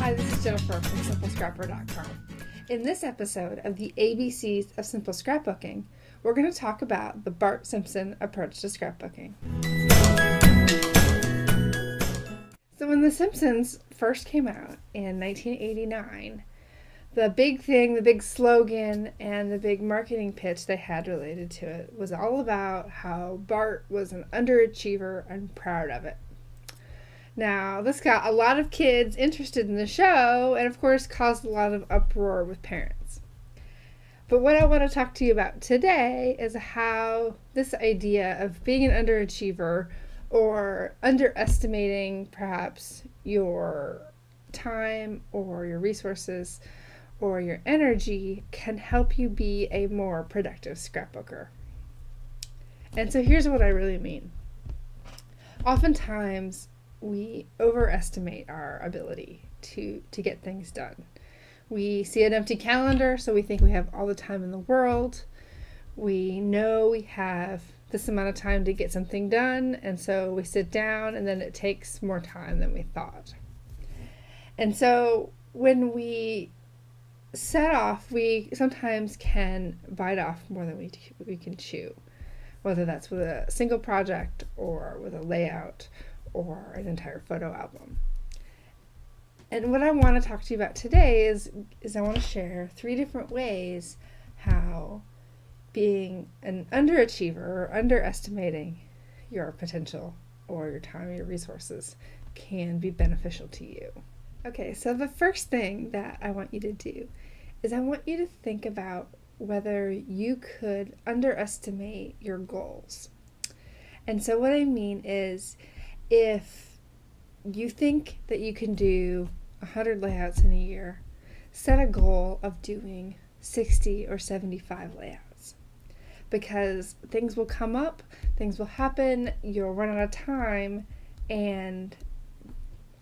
Hi, this is Jennifer from SimpleScrapper.com. In this episode of the ABCs of Simple Scrapbooking, we're going to talk about the Bart Simpson approach to scrapbooking. So when The Simpsons first came out in 1989, the big thing, the big slogan, and the big marketing pitch they had related to it was all about how Bart was an underachiever and proud of it. Now, this got a lot of kids interested in the show and, of course, caused a lot of uproar with parents. But what I want to talk to you about today is how this idea of being an underachiever or underestimating perhaps your time or your resources or your energy can help you be a more productive scrapbooker. And so here's what I really mean. Oftentimes, we overestimate our ability to get things done. We see an empty calendar, so we think we have all the time in the world. We know we have this amount of time to get something done, and so we sit down, and then it takes more time than we thought. And so when we set off, we sometimes can bite off more than we can chew, whether that's with a single project or with a layout or an entire photo album. And what I want to talk to you about today is I want to share 3 different ways how being an underachiever or underestimating your potential or your time or your resources can be beneficial to you. Okay, so the first thing that I want you to do is I want you to think about whether you could underestimate your goals. And so what I mean is, if you think that you can do 100 layouts in a year, set a goal of doing 60 or 75 layouts. Because things will come up, things will happen, you'll run out of time, and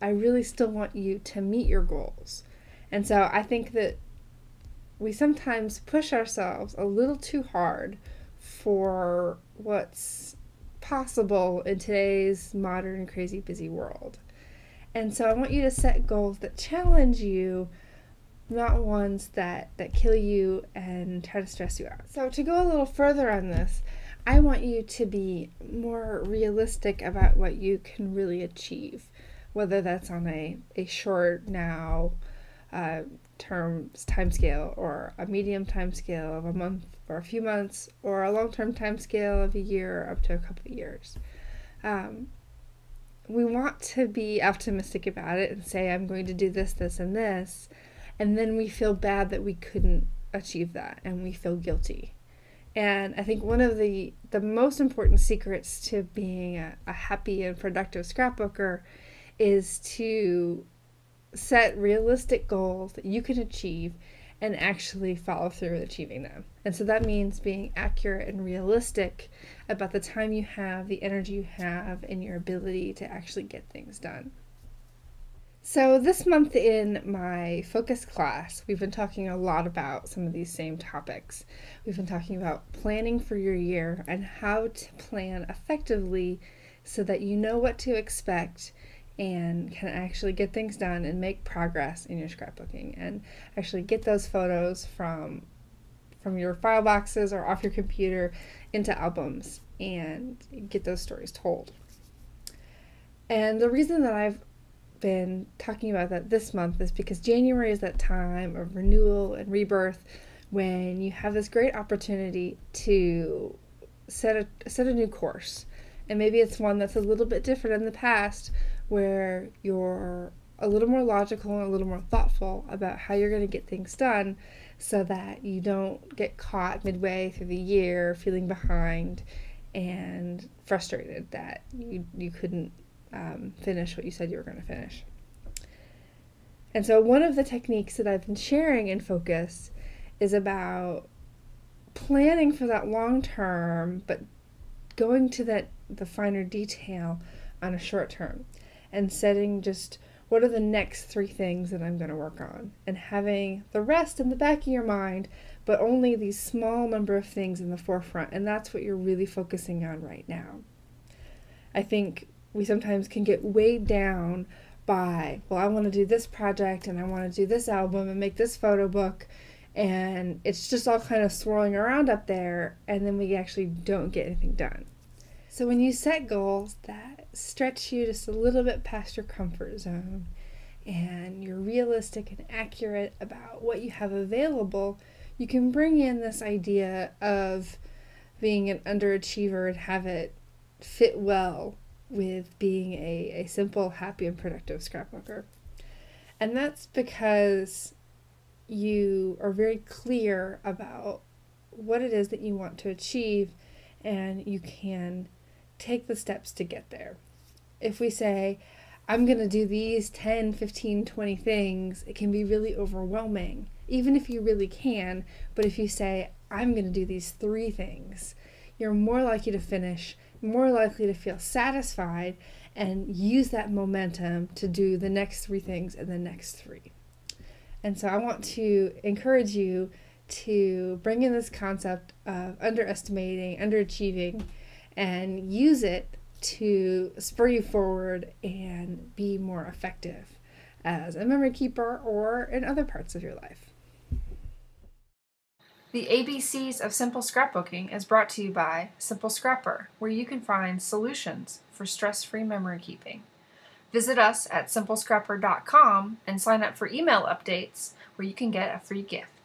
I really still want you to meet your goals. And so I think that we sometimes push ourselves a little too hard for what's possible in today's modern, crazy, busy world. And so I want you to set goals that challenge you, not ones that kill you and try to stress you out. So to go a little further on this, I want you to be more realistic about what you can really achieve, whether that's on a short now time scale or a medium time scale of a month or a few months or a long-term time scale of a year up to a couple of years. We want to be optimistic about it and say, I'm going to do this, this, and this, and then we feel bad that we couldn't achieve that and we feel guilty. And I think one of the most important secrets to being a happy and productive scrapbooker is to set realistic goals that you can achieve and actually follow through with achieving them. And so that means being accurate and realistic about the time you have, the energy you have, and your ability to actually get things done. So this month in my focus class, we've been talking a lot about some of these same topics. We've been talking about planning for your year and how to plan effectively so that you know what to expect and can actually get things done and make progress in your scrapbooking and actually get those photos from your file boxes or off your computer into albums and get those stories told. And the reason that I've been talking about that this month is because January is that time of renewal and rebirth when you have this great opportunity to set a new course. And maybe it's one that's a little bit different in the past, where you're a little more logical and a little more thoughtful about how you're going to get things done so that you don't get caught midway through the year feeling behind and frustrated that you couldn't finish what you said you were going to finish. And so one of the techniques that I've been sharing in Focus is about planning for that long term, but going to the finer detail on a short term. And setting just what are the next 3 things that I'm going to work on, and having the rest in the back of your mind, but only these small number of things in the forefront, and that's what you're really focusing on right now. I think we sometimes can get weighed down by, well, I want to do this project and I want to do this album and make this photo book, and it's just all kind of swirling around up there, and then we actually don't get anything done. So when you set goals that stretch you just a little bit past your comfort zone, and you're realistic and accurate about what you have available, you can bring in this idea of being an underachiever and have it fit well with being a simple, happy, and productive scrapbooker. And that's because you are very clear about what it is that you want to achieve, and you can take the steps to get there. If we say, I'm going to do these 10, 15, 20 things, it can be really overwhelming, even if you really can. But if you say, I'm going to do these 3 things, you're more likely to finish, more likely to feel satisfied, and use that momentum to do the next 3 things and the next 3. And so I want to encourage you to bring in this concept of underestimating, underachieving, and use it to spur you forward and be more effective as a memory keeper or in other parts of your life. The ABCs of Simple Scrapbooking is brought to you by Simple Scrapper, where you can find solutions for stress-free memory keeping. Visit us at simplescrapper.com and sign up for email updates where you can get a free gift.